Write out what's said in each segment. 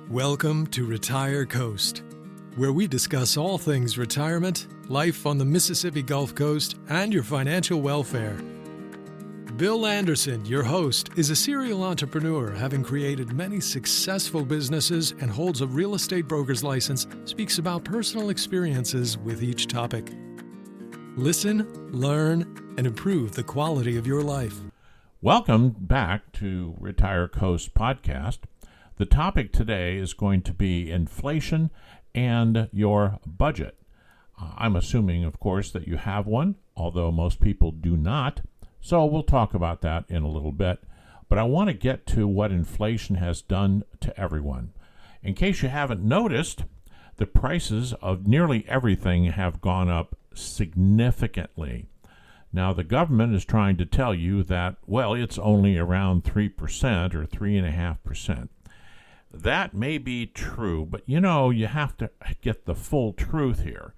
Welcome to Retire Coast, where we discuss all things retirement, life on the Mississippi Gulf Coast, and your financial welfare. Bill Anderson, your host, is a serial entrepreneur having created many successful businesses and holds a real estate broker's license, speaks about personal experiences with each topic. Listen, learn, and improve the quality of your life. Welcome back to Retire Coast podcast. The topic today is going to be inflation and your budget. I'm assuming, of course, that you have one, although most people do not. So we'll talk about that in a little bit. But I want to get to what inflation has done to everyone. In case you haven't noticed, the prices of nearly everything have gone up significantly. Now, the government is trying to tell you that, well, it's only around 3% or 3.5%. That may be true, but you have to get the full truth here.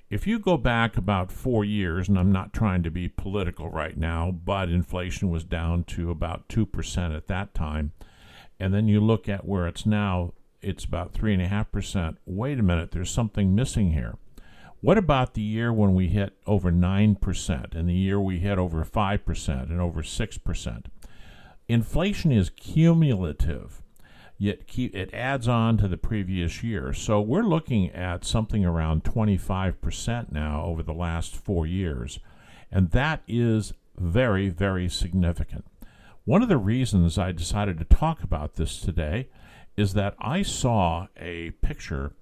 If you go back about 4 years, and I'm not trying to be political right now, but inflation was down to about 2% at that time, and then you look at where it's now, it's about 3.5%. Wait a minute, there's something missing here. What about the year when we hit over 9%, and the year we hit over 5% and over 6%? Inflation is cumulative. Yet it adds on to the previous year. So we're looking at something around 25% now over the last 4 years. And that is very, very significant. One of the reasons I decided to talk about this today is that I saw a picture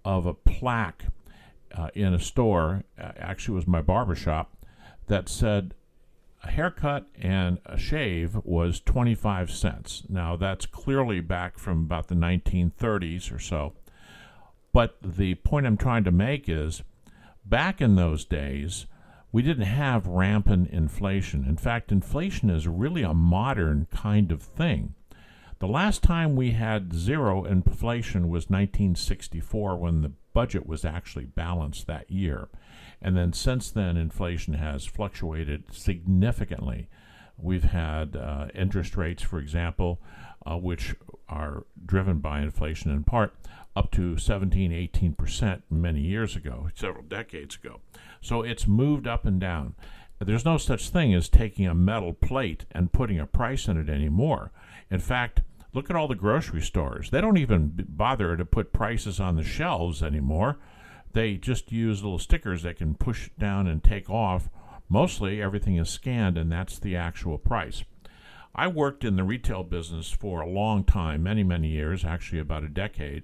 of a plaque in a store, actually it was my barbershop, that said, a haircut and a shave was 25 cents. Now, that's clearly back from about the 1930s or so. But the point I'm trying to make is, back in those days, we didn't have rampant inflation. In fact, inflation is really a modern kind of thing. The last time we had zero inflation was 1964, when the budget was actually balanced that year. And then since then, inflation has fluctuated significantly. We've had interest rates, for example, which are driven by inflation in part, up to 17, 18% many years ago, several decades ago. So it's moved up and down. There's no such thing as taking a metal plate and putting a price in it anymore. In fact, look at all the grocery stores. They don't even bother to put prices on the shelves anymore. They just use little stickers they can push down and take off. Mostly everything is scanned, and that's the actual price. I worked in the retail business for a long time, many, many years, actually about a decade.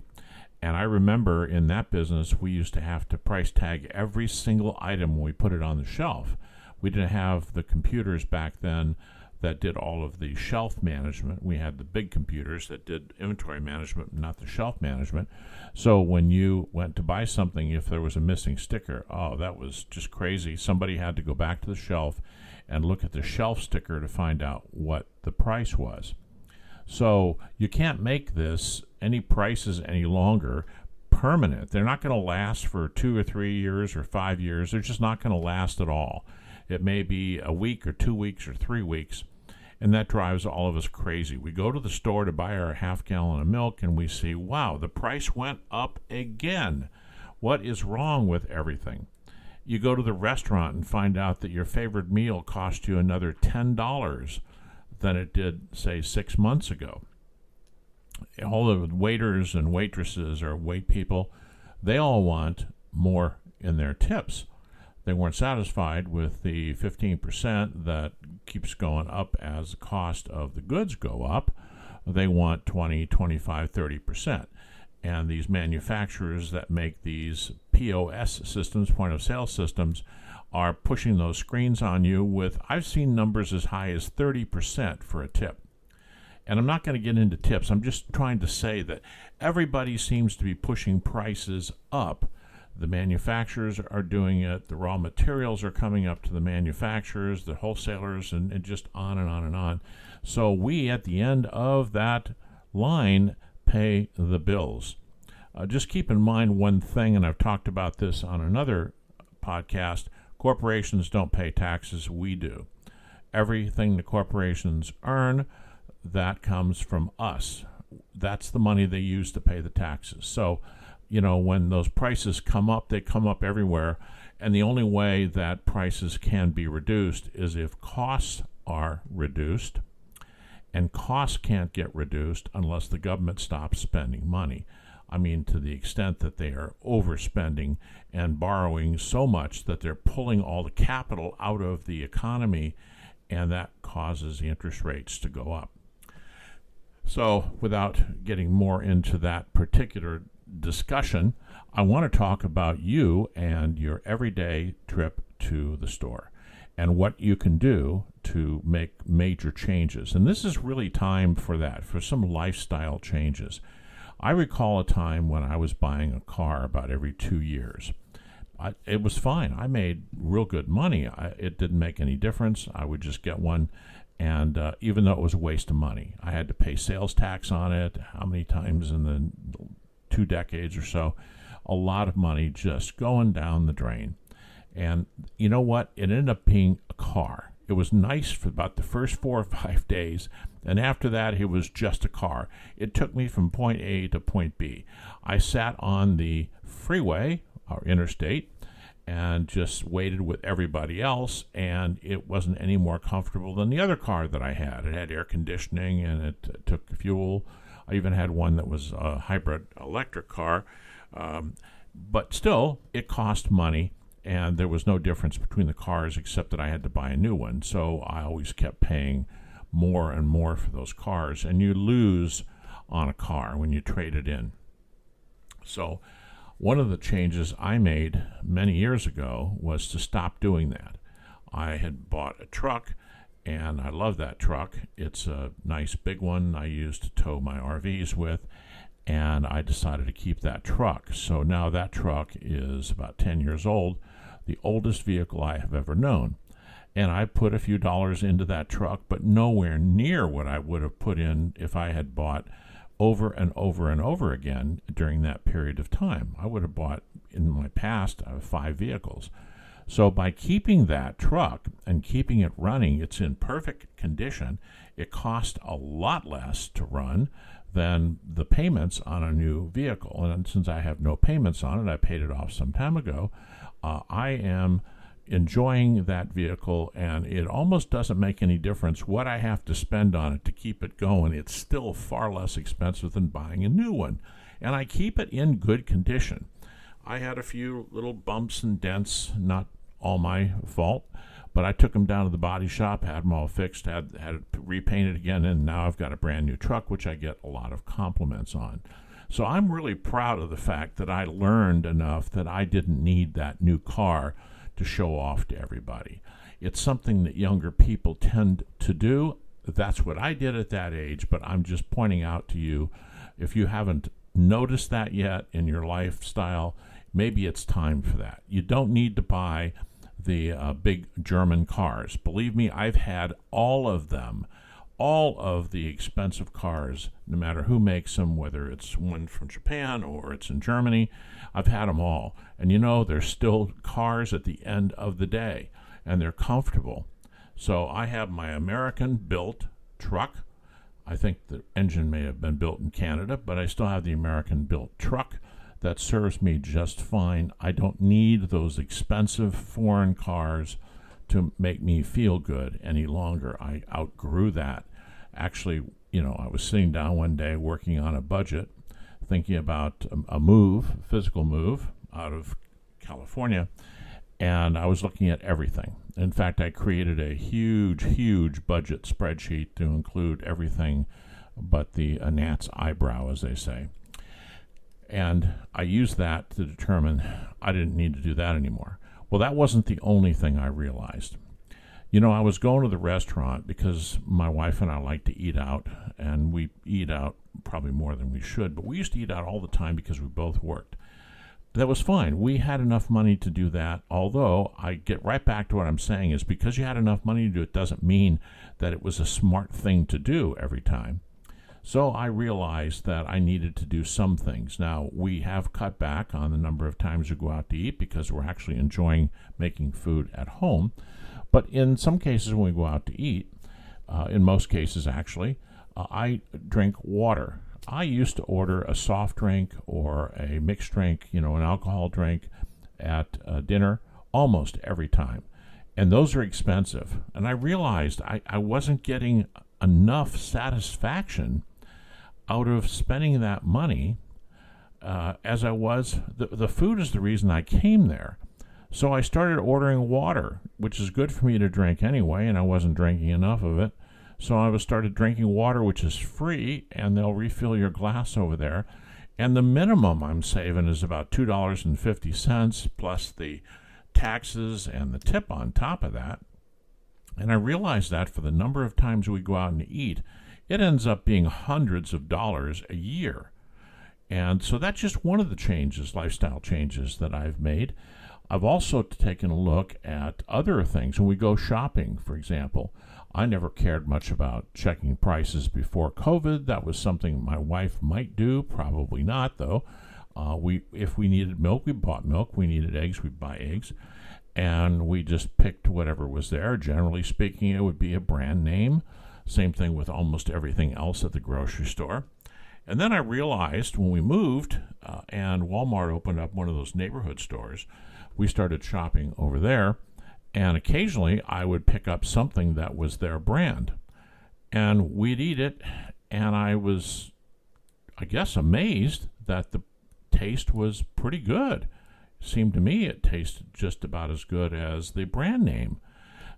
And I remember in that business, we used to have to price tag every single item when we put it on the shelf. We didn't have the computers back then that did all of the shelf management. We had the big computers that did inventory management, not the shelf management. So when you went to buy something, if there was a missing sticker, that was just crazy. Somebody had to go back to the shelf and look at the shelf sticker to find out what the price was. So you can't make any prices any longer permanent. They're not going to last for 2 or 3 years or 5 years. They're just not going to last at all. It may be a week or 2 weeks or 3 weeks. And that drives all of us crazy. We go to the store to buy our half gallon of milk and we see, wow, the price went up again. What is wrong with everything? You go to the restaurant and find out that your favorite meal cost you another $10 than it did, say, 6 months ago. All the waiters and waitresses or wait people, they all want more in their tips. They weren't satisfied with the 15% that keeps going up as the cost of the goods go up. They want 20, 25, 30%. And these manufacturers that make these POS systems, point of sale systems, are pushing those screens on you with, I've seen numbers as high as 30% for a tip. And I'm not going to get into tips. I'm just trying to say that everybody seems to be pushing prices up. The manufacturers are doing it. The raw materials are coming up to the manufacturers, the wholesalers, and just on and on and on. So we, at the end of that line, pay the bills. Just keep in mind one thing, and I've talked about this on another podcast. Corporations don't pay taxes. We do. Everything the corporations earn, that comes from us. that's the money they use to pay the taxes. So, when those prices come up, they come up everywhere. And the only way that prices can be reduced is if costs are reduced. And costs can't get reduced unless the government stops spending money. I mean, to the extent that they are overspending and borrowing so much that they're pulling all the capital out of the economy, and that causes the interest rates to go up. So, without getting more into that particular discussion, I want to talk about you and your everyday trip to the store and what you can do to make major changes. And this is really time for that, for some lifestyle changes. I recall a time when I was buying a car about every 2 years. It was fine. I made real good money. It didn't make any difference. I would just get one, and even though it was a waste of money, I had to pay sales tax on it. How many times in the 2 decades or so? A lot of money just going down the drain. And you know what? It ended up being a car. It was nice for about the first 4 or 5 days, and after that, it was just a car. It took me from point A to point B. I sat on the freeway, or interstate, and just waited with everybody else, and it wasn't any more comfortable than the other car that I had. It had air conditioning, and it took fuel. I even had one that was a hybrid electric car, but still, it cost money. And there was no difference between the cars except that I had to buy a new one. So I always kept paying more and more for those cars. And you lose on a car when you trade it in. So one of the changes I made many years ago was to stop doing that. I had bought a truck, and I love that truck. It's a nice big one I use to tow my RVs with. And I decided to keep that truck. So now that truck is about 10 years old, the oldest vehicle I have ever known. And I put a few dollars into that truck, but nowhere near what I would have put in if I had bought over and over and over again during that period of time. I would have bought, in my past, 5 vehicles. So by keeping that truck and keeping it running, it's in perfect condition. It cost a lot less to run than the payments on a new vehicle. And since I have no payments on it, I paid it off some time ago, I am enjoying that vehicle, and it almost doesn't make any difference what I have to spend on it to keep it going. It's still far less expensive than buying a new one, and I keep it in good condition. I had a few little bumps and dents, not all my fault, but I took them down to the body shop, had them all fixed, had it repainted again, and now I've got a brand new truck, which I get a lot of compliments on. So I'm really proud of the fact that I learned enough that I didn't need that new car to show off to everybody. It's something that younger people tend to do. That's what I did at that age, but I'm just pointing out to you, if you haven't noticed that yet in your lifestyle, maybe it's time for that. You don't need to buy the big German cars. Believe me, I've had all of them, all of the expensive cars, no matter who makes them, whether it's one from Japan or it's in Germany. I've had them all. And they're still cars at the end of the day, and they're comfortable. So I have my American-built truck. I think the engine may have been built in Canada, but I still have the American-built truck that serves me just fine. I don't need those expensive foreign cars to make me feel good any longer. I outgrew that. Actually, I was sitting down one day working on a budget, thinking about a physical move out of California, and I was looking at everything. In fact, I created a huge budget spreadsheet to include everything but the gnat's eyebrow, as they say. And I used that to determine I didn't need to do that anymore. Well, that wasn't the only thing I realized. I was going to the restaurant because my wife and I like to eat out, and we eat out probably more than we should, but we used to eat out all the time because we both worked. That was fine. We had enough money to do that, although I get right back to what I'm saying is because you had enough money to do it doesn't mean that it was a smart thing to do every time. So I realized that I needed to do some things. Now, we have cut back on the number of times we go out to eat because we're actually enjoying making food at home. But in some cases when we go out to eat, in most cases actually, I drink water. I used to order a soft drink or a mixed drink, an alcohol drink at dinner almost every time. And those are expensive. And I realized I wasn't getting enough satisfaction out of spending that money as I was. The food is the reason I came there. So I started ordering water, which is good for me to drink anyway, and I wasn't drinking enough of it. So I started drinking water, which is free, and they'll refill your glass over there. And the minimum I'm saving is about $2.50 plus the taxes and the tip on top of that. And I realized that for the number of times we go out and eat, it ends up being hundreds of dollars a year. And so that's just one of the lifestyle changes that I've made. I've also taken a look at other things. When we go shopping, for example, I never cared much about checking prices before COVID. That was something my wife might do, probably not, though. If we needed milk, we bought milk. We needed eggs, we'd buy eggs. And we just picked whatever was there. Generally speaking, it would be a brand name. Same thing with almost everything else at the grocery store. And then I realized when we moved and Walmart opened up one of those neighborhood stores, we started shopping over there. And occasionally I would pick up something that was their brand. And we'd eat it. And I was, I guess, amazed that the taste was pretty good. Seemed to me it tasted just about as good as the brand name.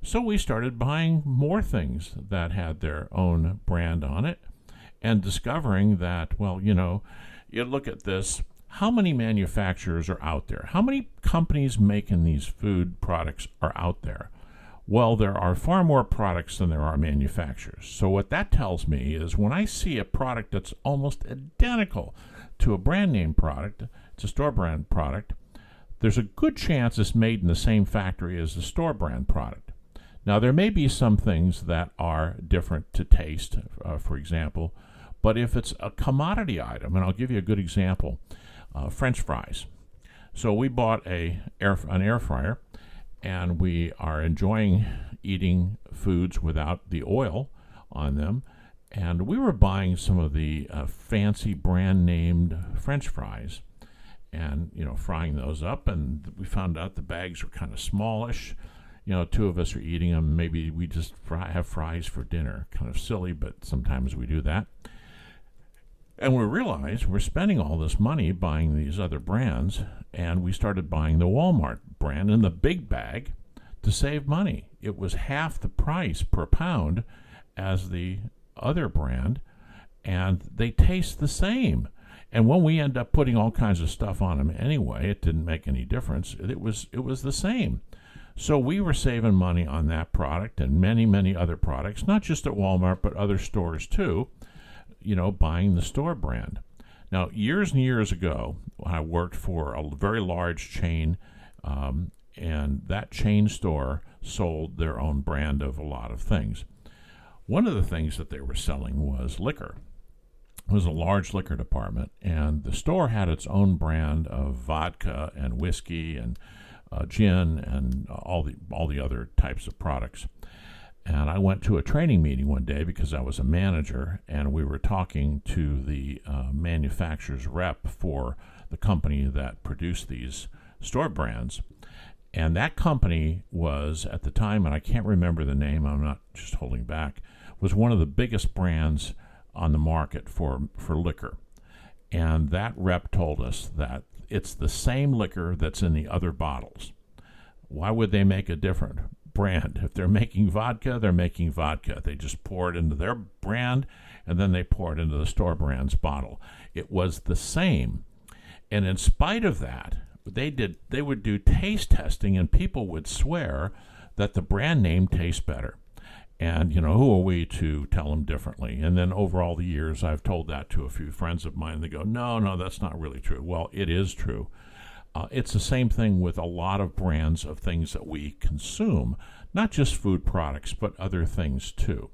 So we started buying more things that had their own brand on it and discovering that, well, you look at this, how many manufacturers are out there? How many companies making these food products are out there? Well, there are far more products than there are manufacturers. So what that tells me is when I see a product that's almost identical to a brand name product, it's a store brand product, there's a good chance it's made in the same factory as the store brand product. Now, there may be some things that are different to taste, for example, but if it's a commodity item, and I'll give you a good example, French fries. So we bought an air fryer, and we are enjoying eating foods without the oil on them, and we were buying some of the fancy brand-named French fries, and, frying those up, and we found out the bags were kind of smallish. Two of us are eating them. Maybe we just have fries for dinner. Kind of silly, but sometimes we do that. And we realized we're spending all this money buying these other brands, and we started buying the Walmart brand in the big bag to save money. It was half the price per pound as the other brand, and they taste the same. And when we end up putting all kinds of stuff on them anyway, it didn't make any difference. It was the same. So we were saving money on that product and many, many other products, not just at Walmart, but other stores too, buying the store brand. Now, years and years ago, I worked for a very large chain, and that chain store sold their own brand of a lot of things. One of the things that they were selling was liquor. It was a large liquor department, and the store had its own brand of vodka and whiskey and gin and all the other types of products. And I went to a training meeting one day because I was a manager, and we were talking to the manufacturer's rep for the company that produced these store brands. And that company was, at the time, and I can't remember the name, I'm not just holding back, was one of the biggest brands on the market for liquor. And that rep told us that it's the same liquor that's in the other bottles. Why would they make a different brand? If they're making vodka, they're making vodka. They just pour it into their brand, and then they pour it into the store brand's bottle. It was the same. And in spite of that, they would do taste testing, and people would swear that the brand name tastes better. And, who are we to tell them differently? And then over all the years, I've told that to a few friends of mine. They go, no, that's not really true. Well, it is true. It's the same thing with a lot of brands of things that we consume, not just food products, but other things too.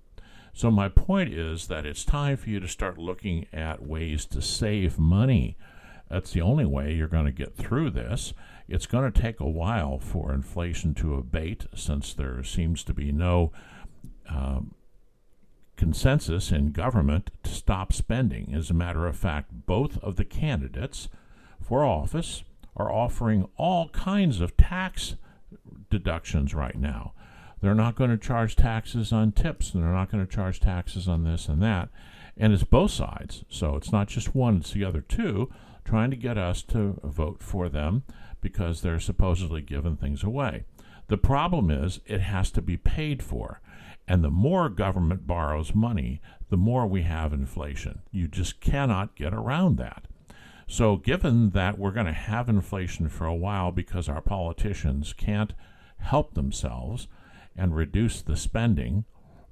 So my point is that it's time for you to start looking at ways to save money. That's the only way you're going to get through this. It's going to take a while for inflation to abate, since there seems to be no consensus in government to stop spending. As a matter of fact, both of the candidates for office are offering all kinds of tax deductions right now. They're not going to charge taxes on tips, and they're not going to charge taxes on this and that. And it's both sides. So it's not just one, it's the other two, trying to get us to vote for them because they're supposedly giving things away. The problem is it has to be paid for. And the more government borrows money, the more we have inflation. You just cannot get around that. So given that we're going to have inflation for a while because our politicians can't help themselves and reduce the spending,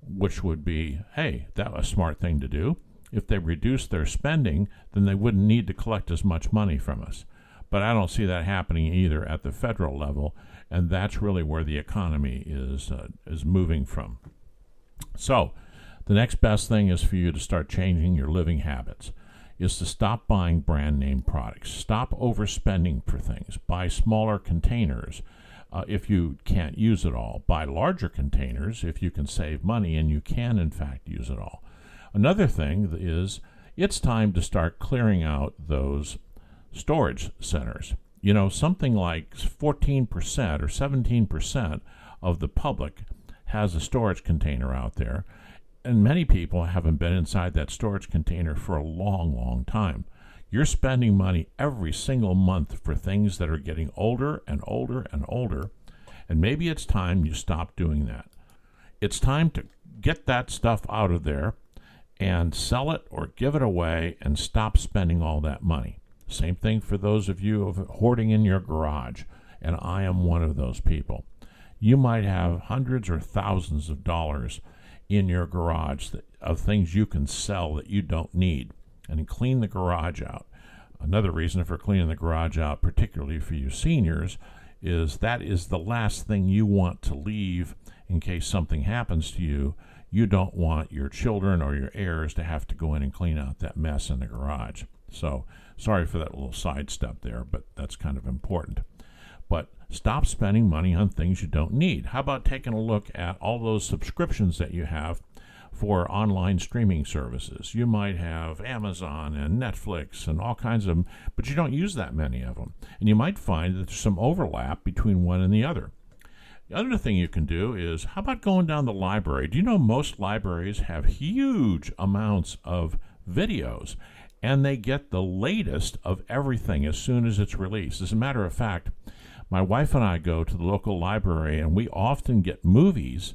which would be, hey, that was a smart thing to do. If they reduce their spending, then they wouldn't need to collect as much money from us. But I don't see that happening either at the federal level, and that's really where the economy is moving from. So the next best thing is for you to start changing your living habits, is to stop buying brand name products. Stop overspending for things. Buy smaller containers if you can't use it all. Buy larger containers if you can save money and you can, in fact, use it all. Another thing is it's time to start clearing out those storage centers. You know, something like 14% or 17% of the public has a storage container out there, and many people haven't been inside that storage container for a long, long time. You're spending money every single month for things that are getting older and older and older, and maybe it's time you stop doing that. It's time to get that stuff out of there and sell it or give it away and stop spending all that money. Same thing for those of you hoarding in your garage, and I am one of those people. You might have hundreds or thousands of dollars in your garage of things you can sell that you don't need, and clean the garage out. Another reason for cleaning the garage out, particularly for you seniors, is that is the last thing you want to leave in case something happens to you. You don't want your children or your heirs to have to go in and clean out that mess in the garage. So sorry for that little sidestep there, but that's kind of important. But stop spending money on things you don't need. How about taking a look at all those subscriptions that you have for online streaming services? You might have Amazon and Netflix and all kinds of them, but you don't use that many of them. And you might find that there's some overlap between one and the other. The other thing you can do is, how about going down the library? Do you know most libraries have huge amounts of videos, and they get the latest of everything as soon as it's released? As a matter of fact, my wife and I go to the local library, and we often get movies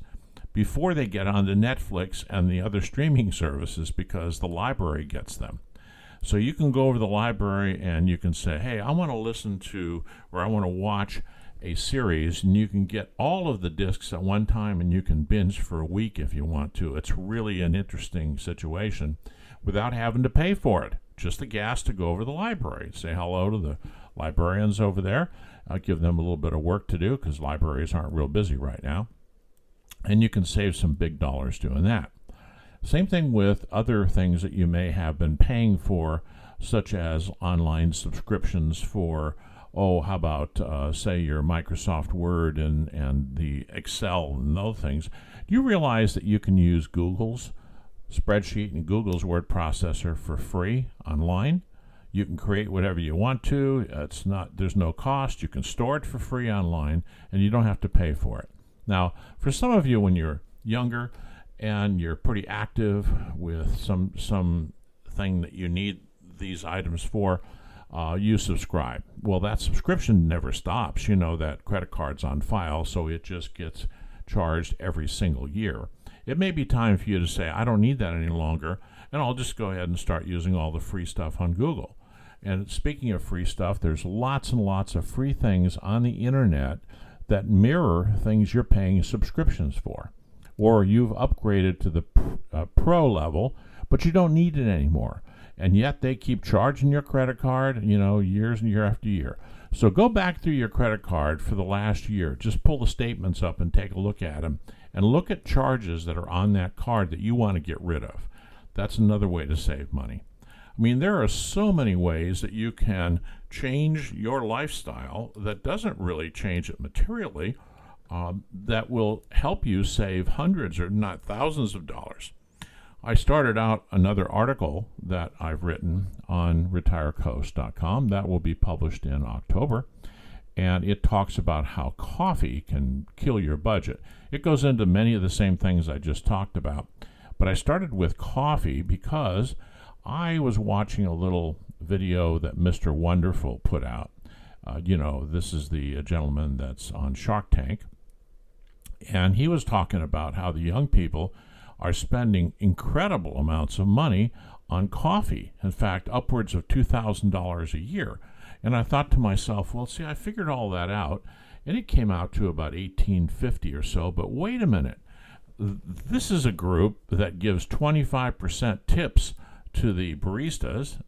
before they get onto Netflix and the other streaming services because the library gets them. So you can go over to the library and you can say, hey, I want to listen to, or I want to watch a series, and you can get all of the discs at one time, and you can binge for a week if you want to. It's really an interesting situation without having to pay for it. Just the gas to go over to the library. Say hello to the librarians over there. I'll give them a little bit of work to do because libraries aren't real busy right now. And you can save some big dollars doing that. Same thing with other things that you may have been paying for, such as online subscriptions for, how about, say, your Microsoft Word and the Excel and those things. Do you realize that you can use Google's spreadsheet and Google's word processor for free online? You can create whatever you want to. There's no cost. You can store it for free online, and you don't have to pay for it. Now, for some of you, when you're younger and you're pretty active with some thing that you need these items for, you subscribe. Well, that subscription never stops. You know that credit card's on file, so it just gets charged every single year. It may be time for you to say, I don't need that any longer, and I'll just go ahead and start using all the free stuff on Google. And speaking of free stuff, there's lots and lots of free things on the internet that mirror things you're paying subscriptions for. Or you've upgraded to the pro level, but you don't need it anymore. And yet they keep charging your credit card, years and year after year. So go back through your credit card for the last year. Just pull the statements up and take a look at them. And look at charges that are on that card that you want to get rid of. That's another way to save money. I mean, there are so many ways that you can change your lifestyle that doesn't really change it materially, that will help you save hundreds or not thousands of dollars. I started out another article that I've written on retirecoast.com that will be published in October, and it talks about how coffee can kill your budget. It goes into many of the same things I just talked about, but I started with coffee because I was watching a little video that Mr. Wonderful put out. This is the gentleman that's on Shark Tank, and he was talking about how the young people are spending incredible amounts of money on coffee. In fact, upwards of $2,000 a year. And I thought to myself, well, see, I figured all that out, and it came out to about $1,850 or so. But wait a minute. This is a group that gives 25% tips to the baristas,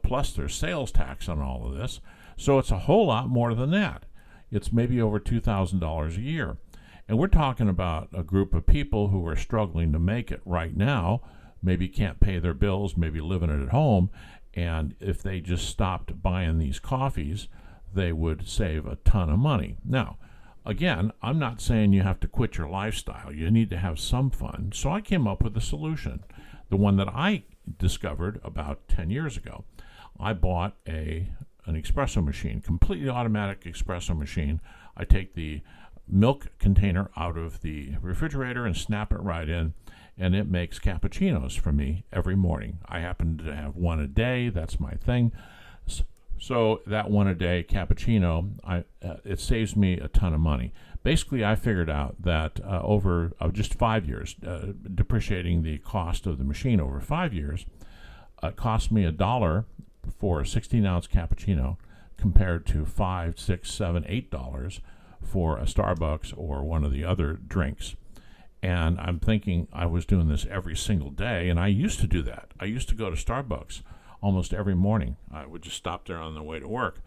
plus their sales tax on all of this. So it's a whole lot more than that. It's maybe over $2,000 a year. And we're talking about a group of people who are struggling to make it right now, maybe can't pay their bills, maybe living at home, and if they just stopped buying these coffees, they would save a ton of money. Now, again, I'm not saying you have to quit your lifestyle. You need to have some fun. So I came up with a solution, the one that I discovered about 10 years ago. I bought an espresso machine, completely automatic espresso machine. I take the milk container out of the refrigerator and snap it right in, and it makes cappuccinos for me every morning. I happen to have one a day. That's my thing. So that one a day cappuccino, it saves me a ton of money. Basically, I figured out that over just 5 years, depreciating the cost of the machine over 5 years, it cost me $1 for a 16-ounce cappuccino compared to $5, $6, $7, $8 for a Starbucks or one of the other drinks. And I'm thinking I was doing this every single day, and I used to do that. I used to go to Starbucks almost every morning. I would just stop there on the way to work,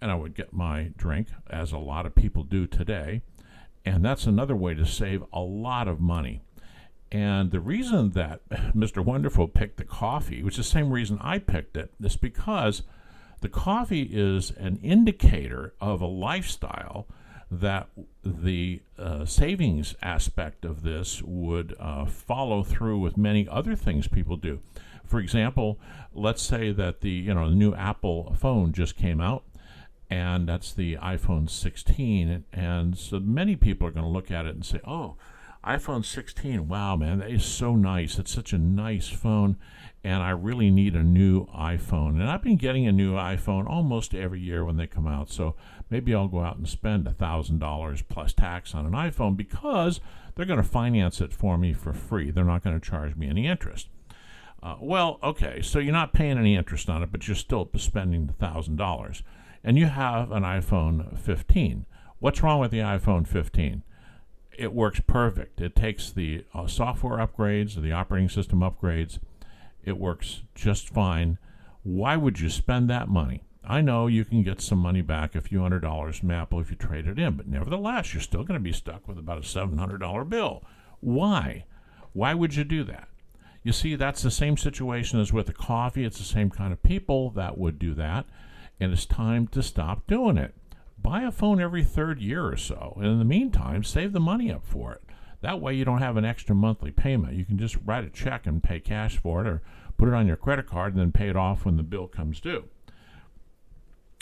and I would get my drink, as a lot of people do today. And that's another way to save a lot of money. And the reason that Mr. Wonderful picked the coffee, which is the same reason I picked it, is because the coffee is an indicator of a lifestyle that the savings aspect of this would follow through with many other things people do. For example, let's say that the new Apple phone just came out, and that's the iPhone 16, and so many people are going to look at it and say, oh, iPhone 16, wow, man, that is so nice. It's such a nice phone, and I really need a new iPhone. And I've been getting a new iPhone almost every year when they come out, so maybe I'll go out and spend $1,000 plus tax on an iPhone because they're going to finance it for me for free. They're not going to charge me any interest. Well, okay, so you're not paying any interest on it, but you're still spending the $1,000. And you have an iPhone 15. What's wrong with the iPhone 15? It works perfect. It takes the software upgrades, the operating system upgrades. It works just fine. Why would you spend that money? I know you can get some money back, a few $100 from Apple if you trade it in, but nevertheless, you're still going to be stuck with about a $700 bill. Why? Why would you do that? You see, that's the same situation as with the coffee. It's the same kind of people that would do that, and it's time to stop doing it. Buy a phone every third year or so, and in the meantime, save the money up for it. That way you don't have an extra monthly payment. You can just write a check and pay cash for it, or put it on your credit card and then pay it off when the bill comes due.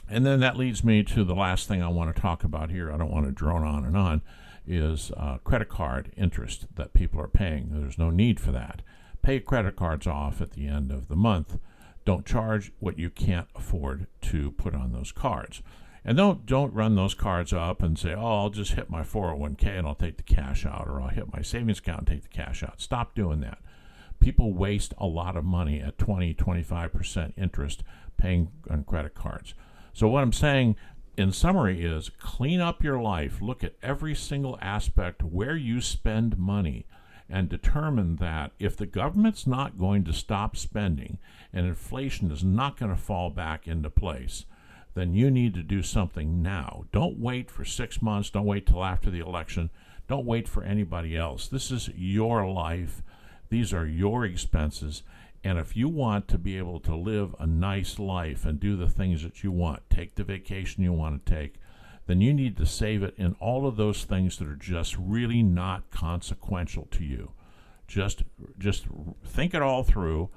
And then that leads me to the last thing I want to talk about here. I don't want to drone on, is credit card interest that people are paying. There's no need for that. Pay credit cards off at the end of the month. Don't charge what you can't afford to put on those cards. And don't run those cards up and say, oh, I'll just hit my 401k and I'll take the cash out, or I'll hit my savings account and take the cash out. Stop doing that. People waste a lot of money at 20, 25% interest paying on credit cards. So what I'm saying in summary is clean up your life. Look at every single aspect where you spend money and determine that if the government's not going to stop spending and inflation is not going to fall back into place, then you need to do something now. Don't wait for 6 months. Don't wait till after the election. Don't wait for anybody else. This is your life. These are your expenses. And if you want to be able to live a nice life and do the things that you want, take the vacation you want to take, then you need to save it in all of those things that are just really not consequential to you. Just think it all through.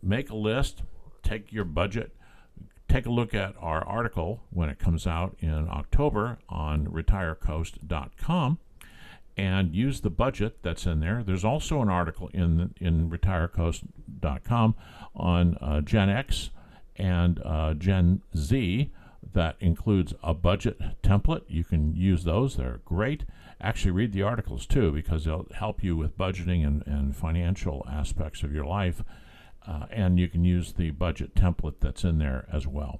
Make a list. Take your budget. Take a look at our article when it comes out in October on retirecoast.com and use the budget that's in there. There's also an article in retirecoast.com on Gen X and Gen Z that includes a budget template. You can use those. They're great. Actually, read the articles too, because they'll help you with budgeting and financial aspects of your life. And you can use the budget template that's in there as well.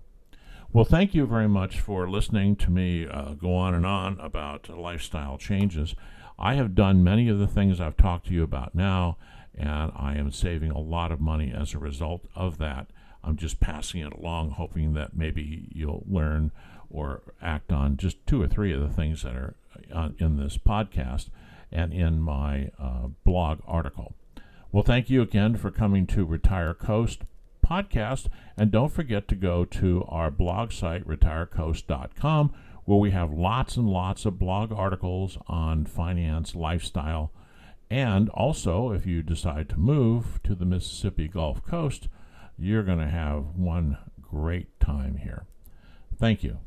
Well, thank you very much for listening to me go on and on about lifestyle changes. I have done many of the things I've talked to you about now, and I am saving a lot of money as a result of that. I'm just passing it along, hoping that maybe you'll learn or act on just 2 or 3 of the things that are in this podcast and in my blog article. Well, thank you again for coming to Retire Coast podcast, and don't forget to go to our blog site, retirecoast.com, where we have lots and lots of blog articles on finance, lifestyle, and also, if you decide to move to the Mississippi Gulf Coast, you're going to have one great time here. Thank you.